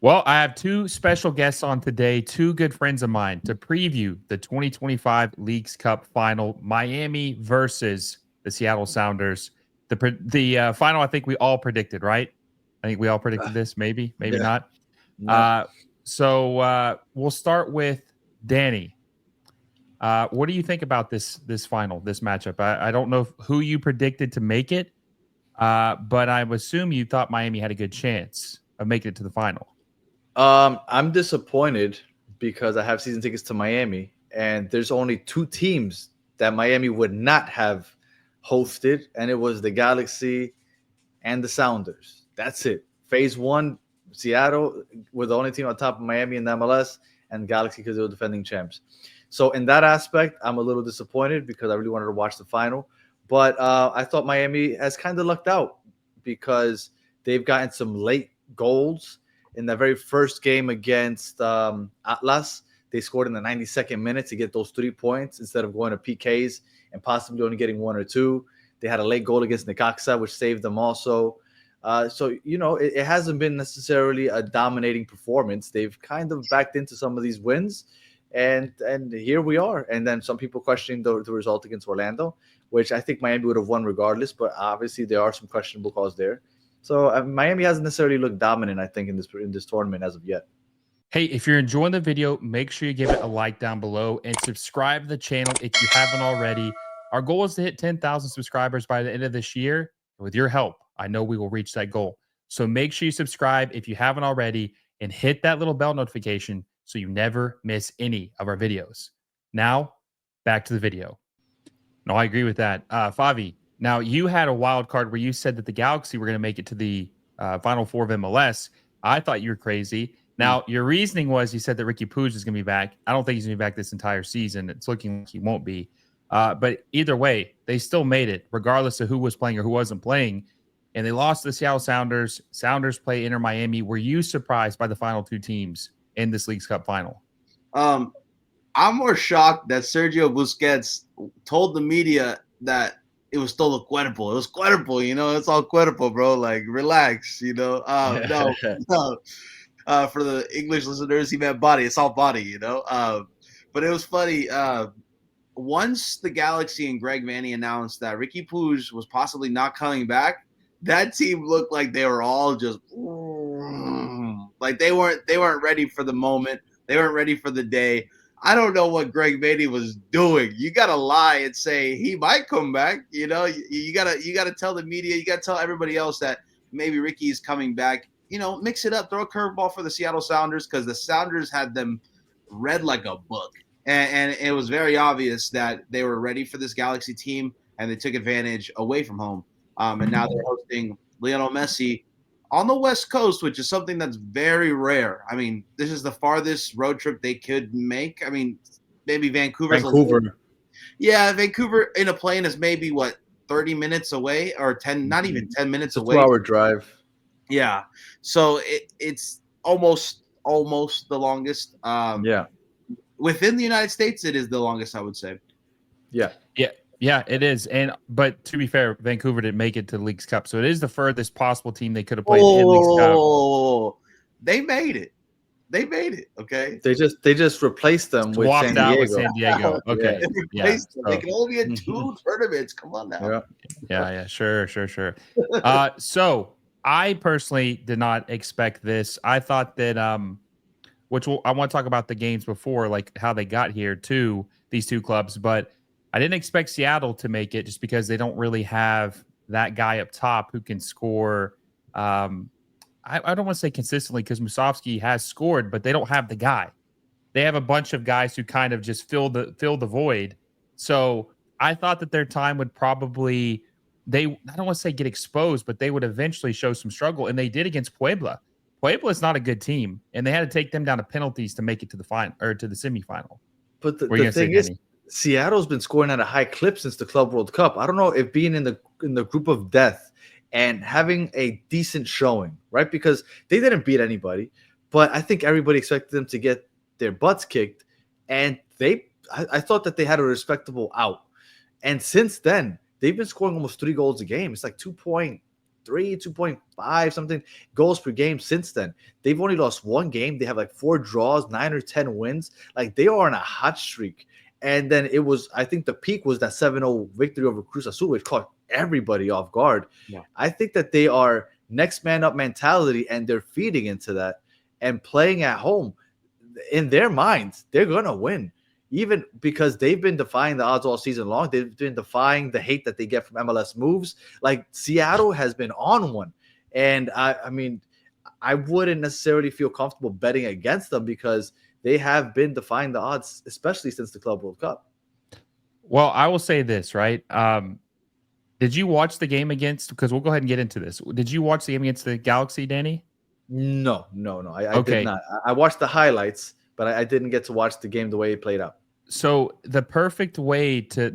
Well, I have two special guests on today, two good friends of mine, to preview the 2025 Leagues Cup final, Miami versus the Seattle Sounders. The final, I think we all predicted, right? I think we all predicted this. Maybe Yeah. not. No. So we'll start with Danny. What do you think about this final, this matchup? I don't know who you predicted to make it, but I assume you thought Miami had a good chance of making it to the final. I'm disappointed because I have season tickets to Miami, and there's only two teams that Miami would not have hosted, and it was the Galaxy and the Sounders. That's it. Phase one, Seattle were the only team on top of Miami in the MLS, and Galaxy because they were defending champs. So in that aspect, I'm a little disappointed because I really wanted to watch the final. But I thought Miami has kind of lucked out because they've gotten some late goals in the very first game against Atlas. They scored in the 92nd minute to get those 3 points instead of going to PKs and possibly only getting one or two. They had a late goal against Necaxa, which saved them also. It hasn't been necessarily a dominating performance. They've kind of backed into some of these wins, and here we are. And then some people questioning the result against Orlando, which I think Miami would have won regardless. But obviously, there are some questionable calls there. So Miami hasn't necessarily looked dominant, I think, in this tournament as of yet. Hey, if you're enjoying the video, make sure you give it a like down below and subscribe to the channel if you haven't already. Our goal is to hit 10,000 subscribers by the end of this year. With your help, I know we will reach that goal. So make sure you subscribe if you haven't already and hit that little bell notification so you never miss any of our videos. Now, back to the video. No, I agree with that. Favi, now you had a wild card where you said that the Galaxy were going to make it to the Final Four of MLS. I thought you were crazy. Now, your reasoning was you said that Ricky Puig is going to be back. I don't think he's going to be back this entire season. It's looking like he won't be. But either way, they still made it, regardless of who was playing or who wasn't playing. And they lost to the Seattle Sounders. Sounders play Inter Miami. Were you surprised by the final two teams in this Leagues Cup final? I'm more shocked that Sergio Busquets told the media that it was still Cuerpo. It was Cuerpo, it's all Cuerpo, bro. Like, relax, no. For the English listeners, he meant body. It's all body, But it was funny. Once the Galaxy and Greg Vanney announced that Ricky Puig was possibly not coming back, that team looked like they were all just like they weren't ready for the moment. They weren't ready for the day. I don't know what Greg Vanney was doing. You gotta lie and say he might come back. You gotta tell the media. You gotta tell everybody else that maybe Ricky is coming back. Mix it up. Throw a curveball for the Seattle Sounders because the Sounders had them read like a book, and it was very obvious that they were ready for this Galaxy team, and they took advantage away from home. And now they're hosting Lionel Messi on the West Coast, which is something that's very rare. I mean, this is the farthest road trip they could make. I mean, maybe Vancouver. Yeah, Vancouver in a plane is maybe 30 minutes away or 10, not even 10 minutes away. 2-hour drive. Yeah, so it's almost the longest. Yeah, within the United States, it is the longest, I would say. Yeah, it is. But to be fair, Vancouver didn't make it to the Leagues Cup, so it is the furthest possible team they could have played in Leagues Cup. They made it. Okay. They just replaced them with San Diego. Out with San Diego. Okay. Yeah. They can only be in two tournaments. Come on now. Yeah. Sure. So I personally did not expect this. I thought that I want to talk about the games before, like how they got here to these two clubs, but I didn't expect Seattle to make it just because they don't really have that guy up top who can score. I don't want to say consistently because Musovski has scored, but they don't have the guy. They have a bunch of guys who kind of just fill the void. So I thought that their time would probably I don't want to say get exposed, but they would eventually show some struggle, and they did against Puebla. Puebla is not a good team, and they had to take them down to penalties to make it to the final or to the semifinal. But the thing is, Seattle's been scoring at a high clip since the Club World Cup. I don't know if being in the group of death and having a decent showing, right? Because they didn't beat anybody, but I think everybody expected them to get their butts kicked, and I thought that they had a respectable out. And since then, they've been scoring almost 3 goals a game. It's like 2.8 2.5 something goals per game since then. They've only lost one game. They have like 4 draws, 9 or 10 wins. Like they are on a hot streak. And then it was, I think the peak was that 7-0 victory over Cruz Azul, which caught everybody off guard. Yeah. I think that they are next man up mentality, and they're feeding into that and playing at home. In their minds, they're going to win, even because they've been defying the odds all season long. They've been defying the hate that they get from MLS moves. Like Seattle has been on one. And I mean, I wouldn't necessarily feel comfortable betting against them because they have been defying the odds, especially since the Club World Cup. Well, I will say this, right? Did you watch the game against, because we'll go ahead and get into this. Did you watch the game against the Galaxy, Danny? No. I did not. I watched the highlights, but I didn't get to watch the game the way it played out. So the perfect way to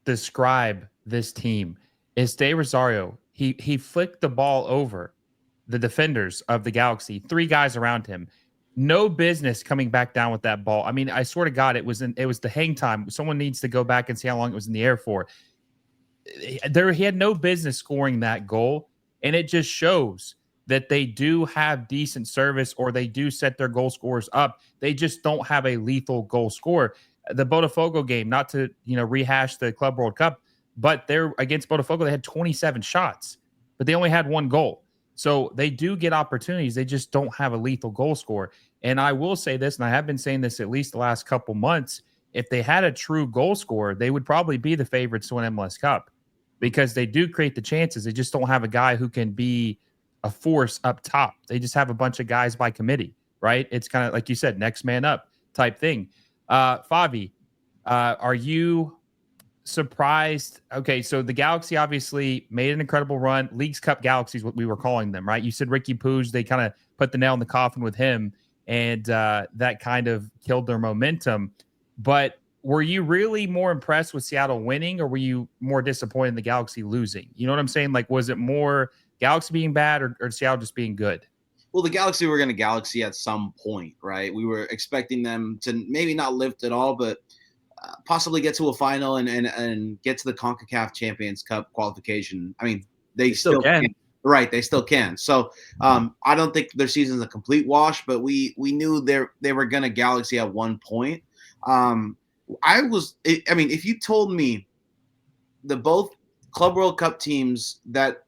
describe this team is De Rosario. He flicked the ball over the defenders of the Galaxy, 3 guys around him. No business coming back down with that ball. I mean, I swear to God, it was the hang time. Someone needs to go back and see how long it was in the air for. He had no business scoring that goal, and it just shows that they do have decent service, or they do set their goal scorers up. They just don't have a lethal goal scorer. The Botafogo game, not to rehash the Club World Cup, but they're against Botafogo, they had 27 shots, but they only had 1 goal. So they do get opportunities. They just don't have a lethal goal scorer. And I will say this, and I have been saying this at least the last couple months, if they had a true goal scorer, they would probably be the favorites to win MLS Cup, because they do create the chances. They just don't have a guy who can be a force up top. They just have a bunch of guys by committee, right? It's kind of like you said, next man up type thing. Favi, are you surprised? Okay, so the Galaxy obviously made an incredible run. Leagues Cup Galaxy is what we were calling them, right? You said Ricky Puig, they kind of put the nail in the coffin with him, and that kind of killed their momentum. But were you really more impressed with Seattle winning, or were you more disappointed in the Galaxy losing? You know what I'm saying? Like, was it more Galaxy being bad, or Seattle just being good? Well, the Galaxy were going to Galaxy at some point, right? We were expecting them to maybe not lift at all, but possibly get to a final and get to the CONCACAF Champions Cup qualification. I mean, they still can. Right, they still can. So I don't think their season's a complete wash, but we knew they were going to Galaxy at one point. If you told me the both Club World Cup teams that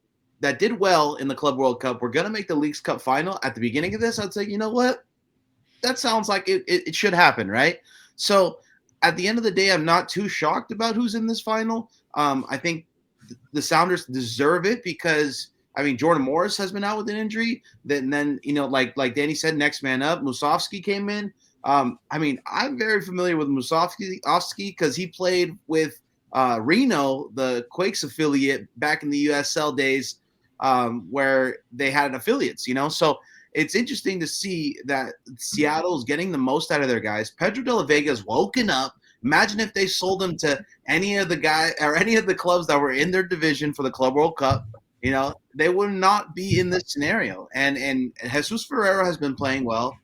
did well in the Club World Cup were going to make the Leagues Cup final at the beginning of this, I'd say, you know what? That sounds like it should happen, right? So at the end of the day, I'm not too shocked about who's in this final. I think the Sounders deserve it because, I mean, Jordan Morris has been out with an injury. Then like Danny said, next man up, Musovski came in. I'm very familiar with Musovski because he played with Reno, the Quakes affiliate, back in the USL days, where they had affiliates, So it's interesting to see that Seattle's getting the most out of their guys. Pedro de la Vega's woken up. Imagine if they sold him to any of the guys or any of the clubs that were in their division for the Club World Cup. They would not be in this scenario. And Jesus Ferreira has been playing well.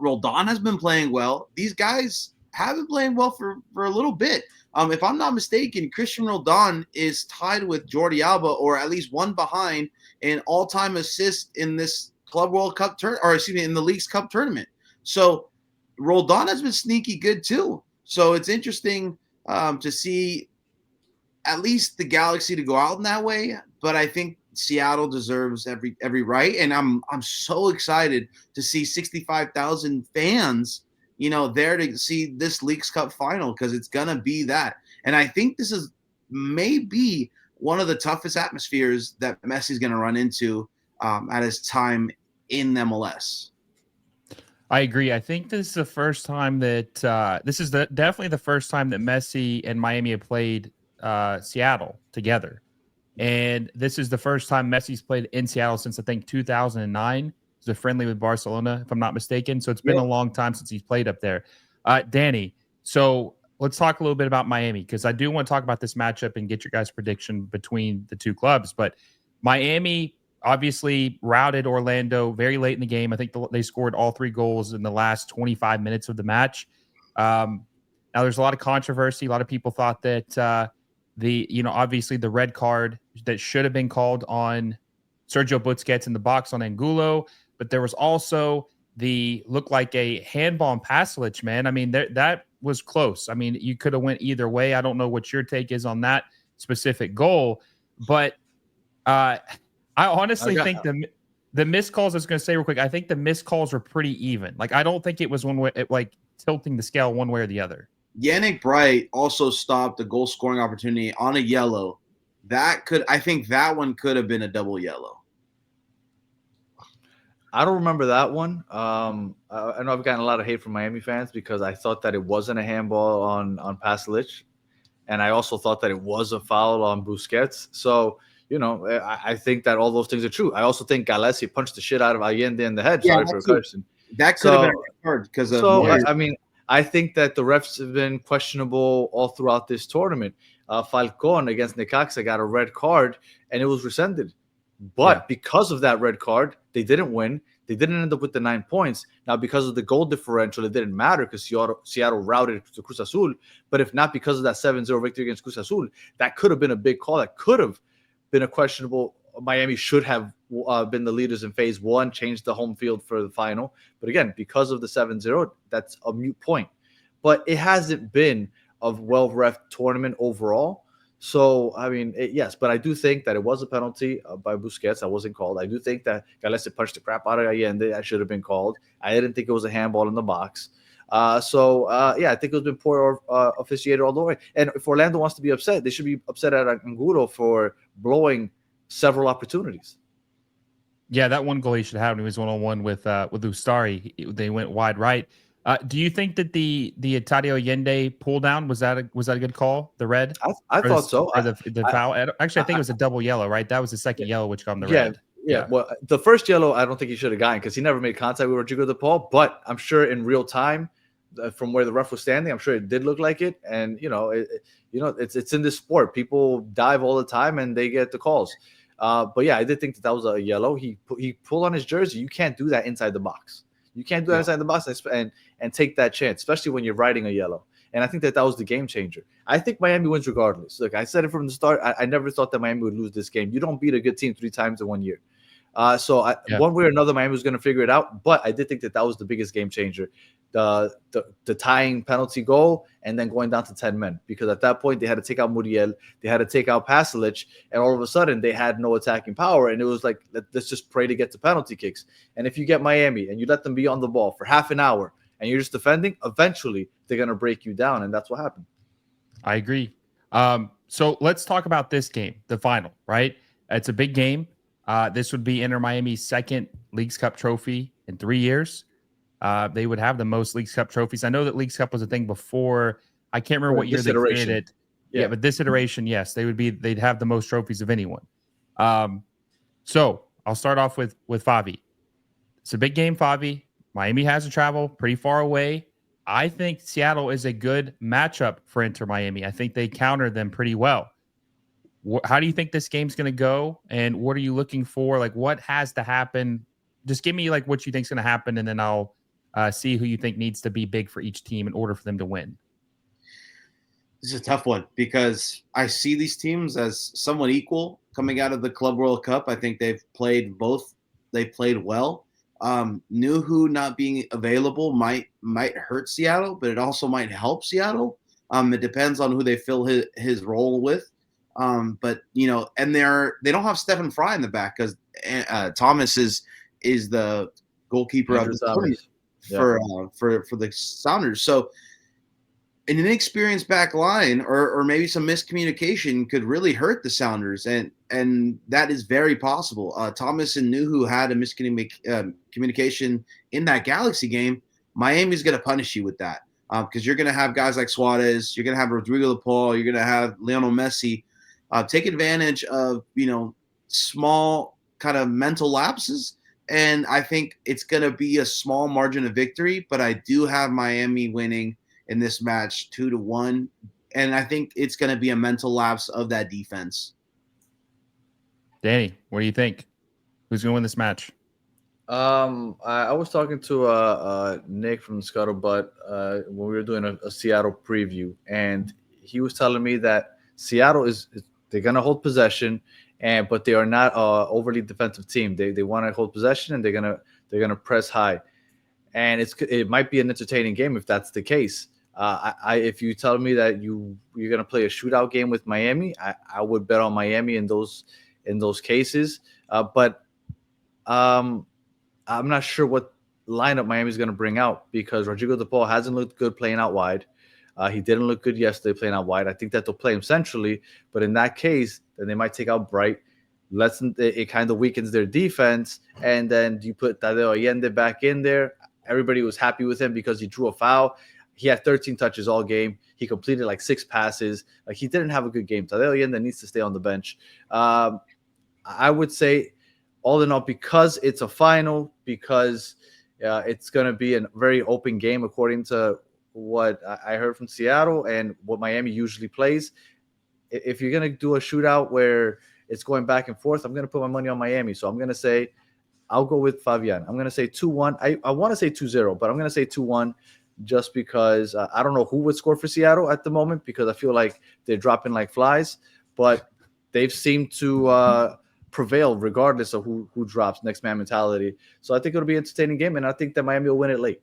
Roldan has been playing well. These guys have been playing well for a little bit. If I'm not mistaken, Cristian Roldan is tied with Jordi Alba, or at least one behind, in all-time assists in this Club World Cup in the Leagues Cup tournament. So Roldan has been sneaky good too. So it's interesting to see at least the Galaxy to go out in that way. But I think Seattle deserves every right, and I'm so excited to see 65,000 fans, there to see this Leagues Cup final, because it's gonna be that. And I think this is maybe one of the toughest atmospheres that Messi's gonna run into at his time in MLS. I agree. I think this is the first time that definitely the first time that Messi and Miami have played Seattle together. And this is the first time Messi's played in Seattle since, I think, 2009. It was a friendly with Barcelona, if I'm not mistaken. So it's been a long time since he's played up there. Danny, so let's talk a little bit about Miami, because I do want to talk about this matchup and get your guys' prediction between the two clubs. But Miami obviously routed Orlando very late in the game. I think they scored all 3 goals in the last 25 minutes of the match. Now, there's a lot of controversy. A lot of people thought that obviously the red card that should have been called on Sergio Busquets in the box on Angulo, but there was also the look like a handball on Pasalic, man. I mean, that was close. I mean, you could have went either way. I don't know what your take is on that specific goal, but I honestly think the missed calls, I was going to say real quick, I think the missed calls were pretty even. Like, I don't think it was one way, like tilting the scale one way or the other. Yannick Bright also stopped a goal scoring opportunity on a yellow. I think that one could have been a double yellow. I don't remember that one. I know I've gotten a lot of hate from Miami fans because I thought that it wasn't a handball on Pasalic, and I also thought that it was a foul on Busquets. So, I think that all those things are true. I also think Galesi punched the shit out of Allende in the head. Yeah, sorry for the question. That could have been a card because of. So, I mean, I think that the refs have been questionable all throughout this tournament. Falcon against Necaxa got a red card, and it was rescinded. But because of that red card, they didn't win. They didn't end up with the 9 points. Now, because of the goal differential, it didn't matter because Seattle routed to Cruz Azul. But if not because of that 7-0 victory against Cruz Azul, that could have been a big call. That could have been a questionable. Miami should have been the leaders in phase one, changed the home field for the final. But again, because of the 7-0, that's a moot point. But it hasn't been a well-ref tournament overall. So, I mean, yes, but I do think that it was a penalty by Busquets. That wasn't called. I do think that Galesi punched the crap out of Allende. That should have been called. I didn't think it was a handball in the box. I think it was been poor officiated all the way. And if Orlando wants to be upset, they should be upset at Angulo for blowing several opportunities. Yeah, that one goal he should have. He was 1-on-1 with Ustari. They went wide right. Do you think that the Estadio Allende pull down was that a good call? The red? I thought so. Or the foul? Actually, I think it was a double yellow, right? That was the second yellow, which got him the red. Yeah. Well, the first yellow, I don't think he should have gotten because he never made contact with Rodrigo de Paul. But I'm sure in real time, from where the ref was standing, I'm sure it did look like it. And it's in this sport. People dive all the time and they get the calls. But yeah, I did think that was a yellow. He pulled on his jersey. You can't do that inside the box. You can't do that inside the box and take that chance, especially when you're riding a yellow. And I think that was the game changer. I think Miami wins regardless. Look, I said it from the start. I never thought that Miami would lose this game. You don't beat a good team 3 times in 1 year. One way or another, Miami was going to figure it out. But I did think that was the biggest game changer. The tying penalty goal and then going down to 10 men. Because at that point, they had to take out Muriel. They had to take out Pasalic. And all of a sudden, they had no attacking power. And it was like, let's just pray to get to penalty kicks. And if you get Miami and you let them be on the ball for half an hour and you're just defending, eventually they're going to break you down. And that's what happened. I agree. So let's talk about this game, the final, right? It's a big game. This would be Inter Miami's second Leagues Cup trophy in 3 years. They would have the most Leagues Cup trophies. I know that Leagues Cup was a thing before. I can't remember what year they created it. Yeah, but this iteration, yes, they'd have the most trophies of anyone. So I'll start off with Favi. It's a big game, Favi. Miami has to travel pretty far away. I think Seattle is a good matchup for Inter Miami. I think they counter them pretty well. How do you think this game's going to go? And what are you looking for? Like, what has to happen? Just give me like what you think's going to happen, and then I'll see who you think needs to be big for each team in order for them to win. This is a tough one because I see these teams as somewhat equal coming out of the Club World Cup. I think they've played both. They played well. Nuhu not being available might hurt Seattle, but it also might help Seattle. It depends on who they fill his role with. And they don't have Stephen Fry in the back because Thomas is the goalkeeper of the tournament for the Sounders. So an inexperienced back line or maybe some miscommunication could really hurt the Sounders, and that is very possible. Thomas and Nuhu had a miscommunication in that Galaxy game. Miami's going to punish you with that because you're going to have guys like Suárez, you're going to have Rodrigo de Paul, you're going to have Lionel Messi. Take advantage of small kind of mental lapses, and I think it's going to be a small margin of victory. But I do have Miami winning in this match 2-1, and I think it's going to be a mental lapse of that defense. Danny, what do you think? Who's going to win this match? I was talking to Nick from Scuttlebutt when we were doing a Seattle preview, and he was telling me that Seattle they're going to hold possession, but they are not a overly defensive team. They want to hold possession, and they're gonna press high, and it might be an entertaining game if that's the case. If you tell me that you're gonna play a shootout game with Miami, I would bet on Miami in those cases. But I'm not sure what lineup Miami's gonna bring out because Rodrigo De Paul hasn't looked good playing out wide. He didn't look good yesterday playing out wide. I think that they'll play him centrally, but in that case, then they might take out Bright. It kind of weakens their defense, and then you put Tadeo Allende back in there. Everybody was happy with him because he drew a foul. He had 13 touches all game. He completed like 6 passes. Like he didn't have a good game. Tadeo Allende needs to stay on the bench. I would say, all in all, because it's a final, because it's going to be a very open game according to what I heard from Seattle and what Miami usually plays. If you're going to do a shootout where it's going back and forth, I'm going to put my money on Miami. So I'm going to say I'll go with Fabian. I'm going to say 2-1. I want to say 2-0, but I'm going to say 2-1 just because I don't know who would score for Seattle at the moment because I feel like they're dropping like flies, but they've seemed to prevail regardless of who drops, next man mentality. So I think it'll be an entertaining game, and I think that Miami will win it late.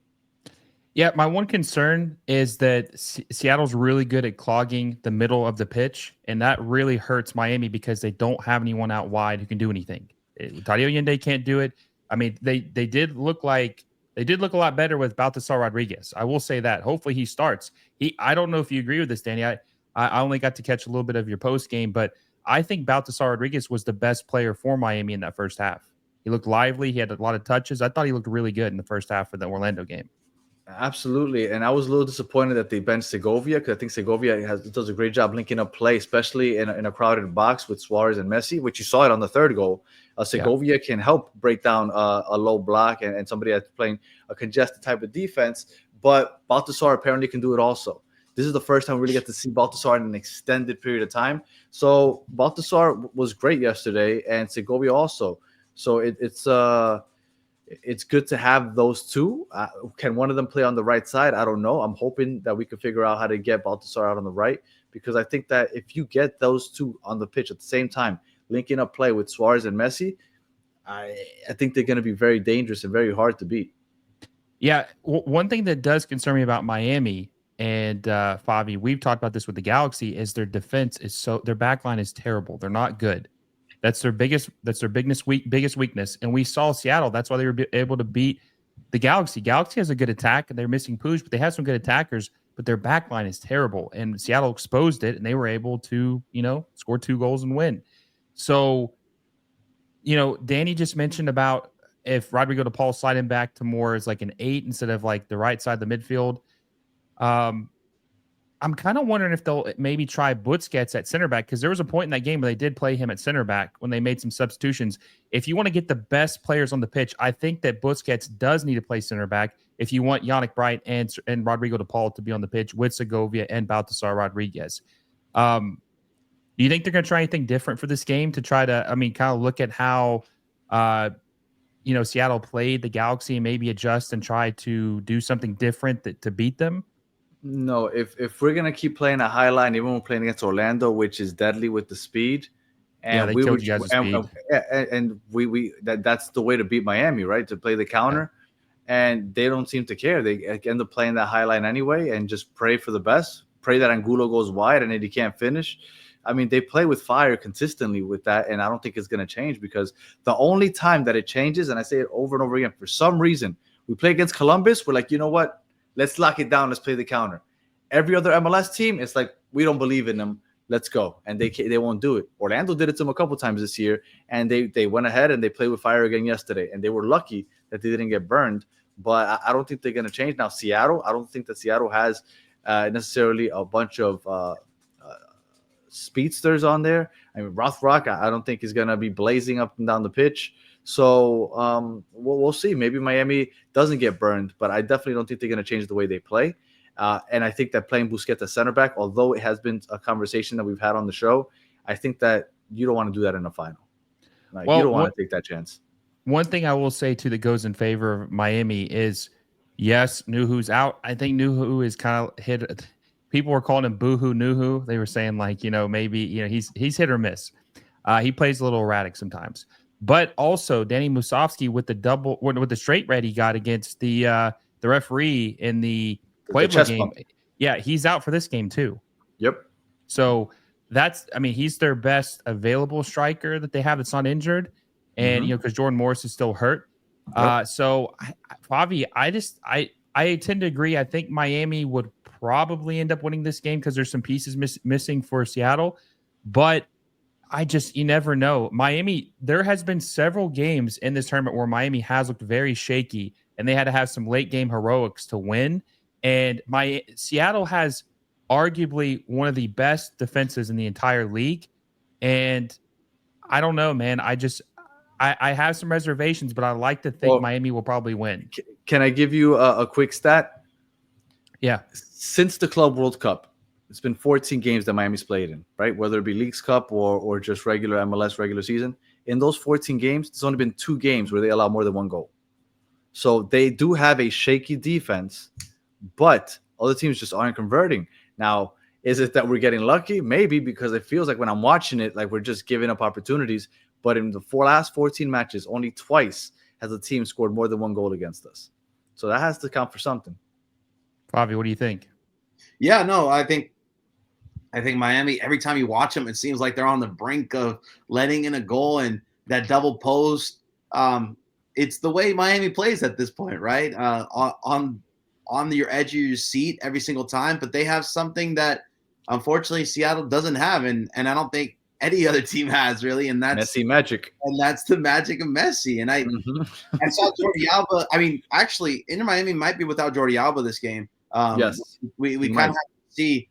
Yeah, my one concern is that Seattle's really good at clogging the middle of the pitch, and that really hurts Miami because they don't have anyone out wide who can do anything. Tadeo Allende can't do it. I mean, they did look a lot better with Baltasar Rodriguez. I will say that. Hopefully he starts. I don't know if you agree with this, Danny. I only got to catch a little bit of your post game, but I think Baltasar Rodriguez was the best player for Miami in that first half. He looked lively. He had a lot of touches. I thought he looked really good in the first half of the Orlando game. Absolutely, and I was a little disappointed that they benched Segovia because I think Segovia does a great job linking up play, especially in a crowded box with Suárez and Messi, which you saw it on the third goal. Segovia can help break down a low block and somebody that's playing a congested type of defense, but Baltasar apparently can do it also. This is the first time we really get to see Baltasar in an extended period of time. So Baltasar was great yesterday, and Segovia also. So it's good to have those two. Can one of them play on the right side? I don't know. I'm hoping that we can figure out how to get Baltasar out on the right, because I think that if you get those two on the pitch at the same time, linking up play with Suárez and Messi, I think they're going to be very dangerous and very hard to beat. Yeah, one thing that does concern me about Miami and Favi, we've talked about this with the Galaxy, is their defense is their back line is terrible. They're not good. That's their biggest weakness. And we saw Seattle. That's why they were able to beat the Galaxy. Galaxy has a good attack, and they're missing Puig, but they have some good attackers, but their back line is terrible. And Seattle exposed it, and they were able to, score 2 goals and win. So, Danny just mentioned about if Rodrigo De Paul sliding back to more as like an 8 instead of like the right side of the midfield. I'm kind of wondering if they'll maybe try Busquets at center back, because there was a point in that game where they did play him at center back when they made some substitutions. If you want to get the best players on the pitch, I think that Busquets does need to play center back if you want Yannick Bright and Rodrigo De Paul to be on the pitch with Segovia and Baltasar Rodriguez. Do you think they're going to try anything different for this game to try to, kind of look at how, Seattle played the Galaxy and maybe adjust and try to do something different to beat them? No, if we're gonna keep playing a high line, even when we're playing against Orlando, which is deadly with the speed, and they killed you guys with speed, that's the way to beat Miami, right? To play the counter, and they don't seem to care. They end up playing that high line anyway, and just pray for the best. Pray that Angulo goes wide and then he can't finish. They play with fire consistently with that, and I don't think it's gonna change, because the only time that it changes, and I say it over and over again, for some reason, we play against Columbus, we're like, you know what? Let's lock it down. Let's play the counter. Every other MLS team, it's like, we don't believe in them. Let's go. And they won't do it. Orlando did it to them a couple times this year, and they went ahead and they played with fire again yesterday. And they were lucky that they didn't get burned. But I don't think they're going to change. Now, Seattle, I don't think that Seattle has necessarily a bunch of speedsters on there. Rothrock, I don't think is going to be blazing up and down the pitch. So we'll see. Maybe Miami doesn't get burned, but I definitely don't think they're going to change the way they play. And I think that playing Busquets at center back, although it has been a conversation that we've had on the show, I think that you don't want to do that in a final. You don't want to take that chance. One thing I will say too that goes in favor of Miami is, yes, Nuhu's out. I think Nuhu is kind of hit. People were calling him Boohoo Nuhu. They were saying maybe he's hit or miss. He plays a little erratic sometimes. But also Danny Musovsky with the straight red he got against the referee in the Puebla game. Bump. Yeah, he's out for this game too. Yep. So he's their best available striker that they have that's not injured. And, because Jordan Morris is still hurt. Yep. So Favi, I tend to agree. I think Miami would probably end up winning this game because there's some pieces missing for Seattle. But you never know. Miami, there has been several games in this tournament where Miami has looked very shaky and they had to have some late game heroics to win. And Seattle has arguably one of the best defenses in the entire league. And I don't know, man. I have some reservations, but I like to think Miami will probably win. Can I give you a quick stat? Yeah. Since the Club World Cup, it's been 14 games that Miami's played in, right? Whether it be Leagues Cup or just regular MLS regular season. In those 14 games, there's only been 2 games where they allow more than 1 goal. So they do have a shaky defense, but other teams just aren't converting. Now, is it that we're getting lucky? Maybe, because it feels like when I'm watching it, like we're just giving up opportunities. But in the last 14 matches, only twice has a team scored more than 1 goal against us. So that has to count for something. Favi, what do you think? Yeah, no, I think Miami, every time you watch them, it seems like they're on the brink of letting in a goal, and that double post. It's the way Miami plays at this point, right? On your edge of your seat every single time, but they have something that unfortunately Seattle doesn't have, and I don't think any other team has really, and that's Messi magic. And that's the magic of Messi. And I saw Jordi Alba. I mean, actually, Inter Miami might be without Jordi Alba this game. Yes, we kind of have to see.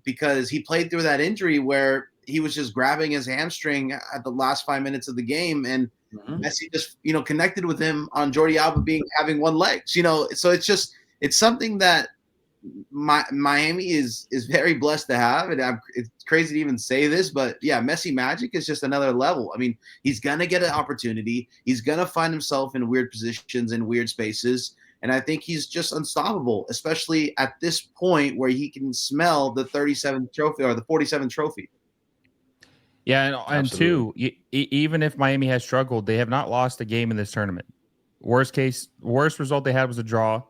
Because he played through that injury where he was just grabbing his hamstring at the last 5 minutes of the game, and Messi just connected with him on Jordi Alba having one leg. So it's something that Miami is very blessed to have, and it's crazy to even say this, but yeah, Messi magic is just another level. I mean, he's gonna get an opportunity. He's gonna find himself in weird positions and weird spaces. And I think he's just unstoppable, especially at this point where he can smell the 37th trophy or the 47th trophy. Yeah, and two, even if Miami has struggled, they have not lost a game in this tournament. Worst result they had was a draw.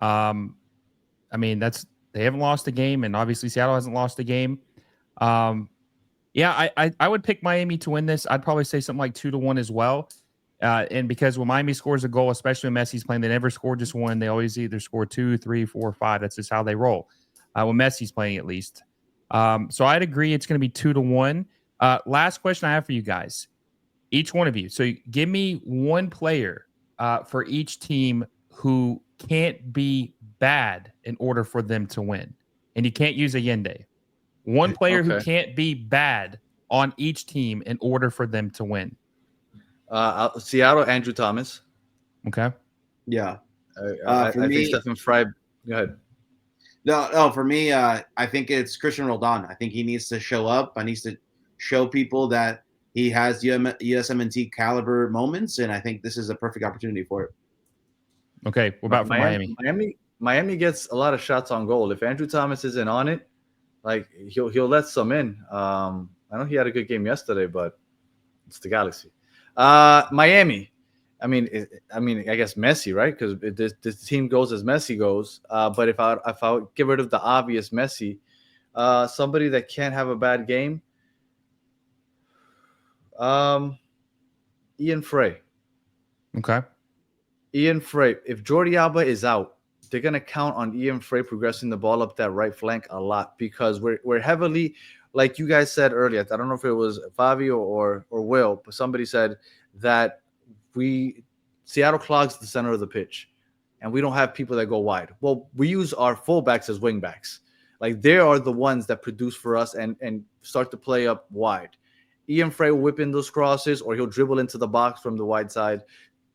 I mean, they haven't lost a game, and obviously Seattle hasn't lost a game. Yeah, I would pick Miami to win this. I'd probably say something like 2-1 as well. And because when Miami scores a goal, especially when Messi's playing, they never score just one. They always either score 2, 3, 4, 5. That's just how they roll. When Messi's playing, at least. So I'd agree it's going to be 2-1. Last question I have for you guys, each one of you. So give me one player for each team who can't be bad in order for them to win, and you can't use Allende. One player who can't be bad on each team in order for them to win. Seattle, Andrew Thomas. Okay. Yeah. I think Stephen Fry. Go ahead. No. For me, I think it's Cristian Roldan. I think he needs to show up. I needs to show people that he has USMNT caliber moments, and I think this is a perfect opportunity for it. Okay. What about for Miami? Miami gets a lot of shots on goal. If Andrew Thomas isn't on it, like he'll let some in. I know he had a good game yesterday, but it's the Galaxy. Miami. I mean, I guess Messi, right? Because this team goes as Messi goes. But if I get rid of the obvious Messi, somebody that can't have a bad game, Ian Frey. Okay. Ian Frey. If Jordi Alba is out, they're gonna count on Ian Frey progressing the ball up that right flank a lot, because we're heavily, like you guys said earlier. I don't know if it was Fabio or Will, but somebody said that Seattle clogs the center of the pitch, and we don't have people that go wide. Well, we use our fullbacks as wingbacks. Like, they are the ones that produce for us and start to play up wide. Ian Frey will whip in those crosses, or he'll dribble into the box from the wide side.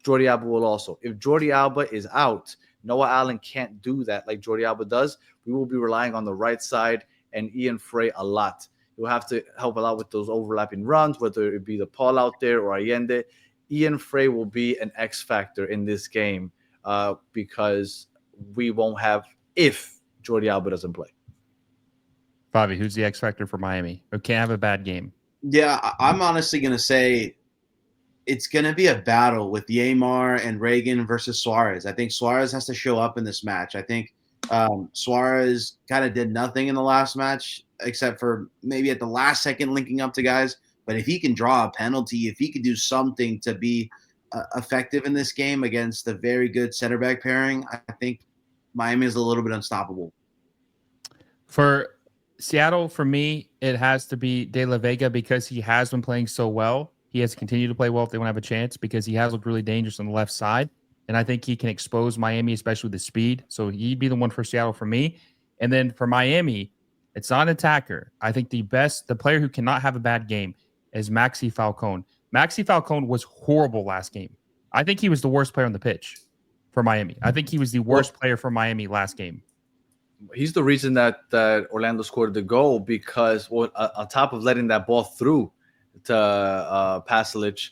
Jordi Alba will also. If Jordi Alba is out, Noah Allen can't do that like Jordi Alba does. We will be relying on the right side and Ian Frey a lot. You'll have to help a lot with those overlapping runs, whether it be the Paul out there or Allende. Ian Frey will be an X factor in this game because we won't have if Jordi Alba doesn't play. Favi, who's the X factor for Miami? Who can't have a bad game? Yeah, I'm honestly going to say it's going to be a battle with Yamar and Reagan versus Suarez. I think Suarez has to show up in this match. I think Suarez kind of did nothing in the last match except for maybe at the last second linking up to guys. But if he can draw a penalty, if he could do something to be effective in this game against the very good center back pairing, I think Miami is a little bit unstoppable. For Seattle, for me, it has to be De La Vega because he has been playing so well. He has to continue to play well if they want to have a chance because he has looked really dangerous on the left side. And I think he can expose Miami, especially with the speed. So he'd be the one for Seattle for me. And then for Miami, it's not an attacker. I think the player who cannot have a bad game is Maxi Falcone. Maxi Falcone was horrible last game. I think he was the worst player on the pitch for Miami. I think he was the worst player for Miami last game. He's the reason that Orlando scored the goal because on top of letting that ball through to Pasalic,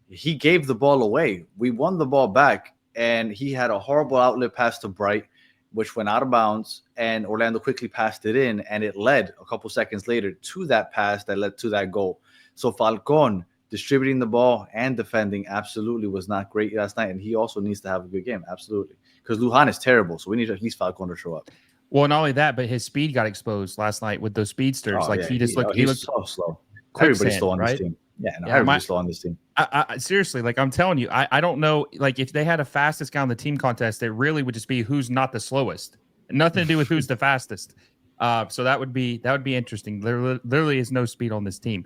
he gave the ball away. We won the ball back, and he had a horrible outlet pass to Bright, which went out of bounds, and Orlando quickly passed it in, and it led a couple seconds later to that pass that led to that goal. So Falcon distributing the ball and defending absolutely was not great last night, and he also needs to have a good game, absolutely. Because Lujan is terrible, so we need at least Falcon to show up. Well, not only that, but his speed got exposed last night with those speedsters. He looked so slow. Everybody's slow on this team. Yeah, everybody's slow on this team. I seriously, I'm telling you, I don't know. If they had a fastest guy on the team contest, it really would just be who's not the slowest. Nothing to do with who's the fastest. So that would be interesting. There literally is no speed on this team.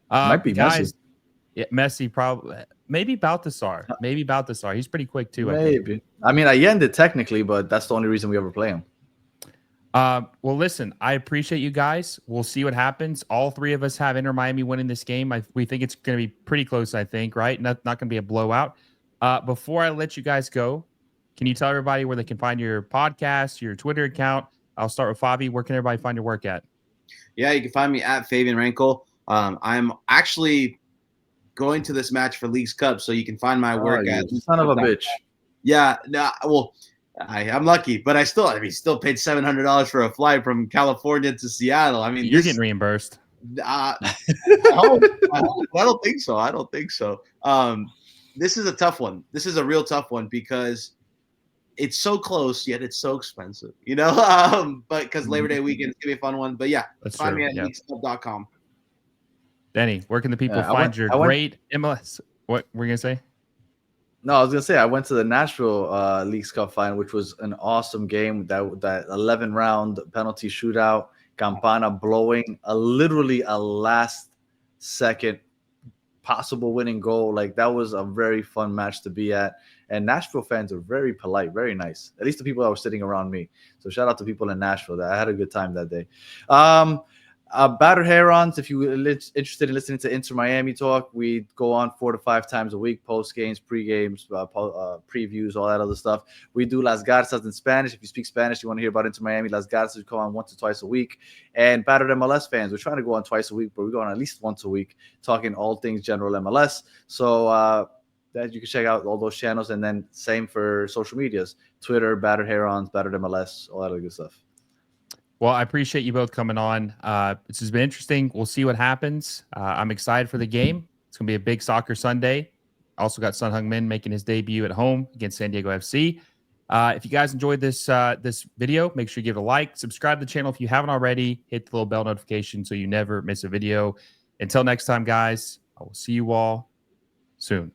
Might be guys. Messi. Yeah, Messi probably. Maybe Baltasar. He's pretty quick too. Maybe. I mean, Allende technically, but that's the only reason we ever play him. Well, listen, I appreciate you guys. We'll see what happens. All three of us have Inter Miami winning this game. We think it's going to be pretty close, I think, right? Not going to be a blowout. Before I let you guys go, can you tell everybody where they can find your podcast, your Twitter account? I'll start with Fabi. Where can everybody find your work at? Yeah, you can find me at Fabian Rankel. I'm actually going to this match for Leagues Cup, so you can find my work at son of a bitch. Yeah, no, well, I'm lucky, but I still paid $700 for a flight from California to Seattle. I mean, you're getting reimbursed. I don't think so. This is a tough one. This is a real tough one because it's so close, yet it's so expensive. But because Labor Day weekend is gonna be a fun one. But yeah, find me at leaguesclub.com. Denny, where can the people find your great MLS? What were you gonna say? No, I was gonna say I went to the Nashville Leagues Cup final, which was an awesome game. That 11-round penalty shootout, Campana blowing literally a last-second possible winning goal. That was a very fun match to be at. And Nashville fans are very polite, very nice. At least the people that were sitting around me. So shout out to people in Nashville. I had a good time that day. Battered Herons, if you're interested in listening to Inter Miami talk, we go on 4 to 5 times a week, post games, pre games, previews, all that other stuff. We do Las Garzas in Spanish. If you speak Spanish, you want to hear about Inter Miami, Las Garzas, we go on 1 to 2 times a week. And Battered MLS fans, we're trying to go on twice a week, but we go on at least once a week, talking all things general MLS. So that you can check out all those channels, and then same for social medias, Twitter, Battered Herons, Battered MLS, all that other good stuff. Well, I appreciate you both coming on. This has been interesting. We'll see what happens. I'm excited for the game. It's going to be a big soccer Sunday. Also got Sun Heung-min making his debut at home against San Diego FC. If you guys enjoyed this video, make sure you give it a like. Subscribe to the channel if you haven't already. Hit the little bell notification so you never miss a video. Until next time, guys, I will see you all soon.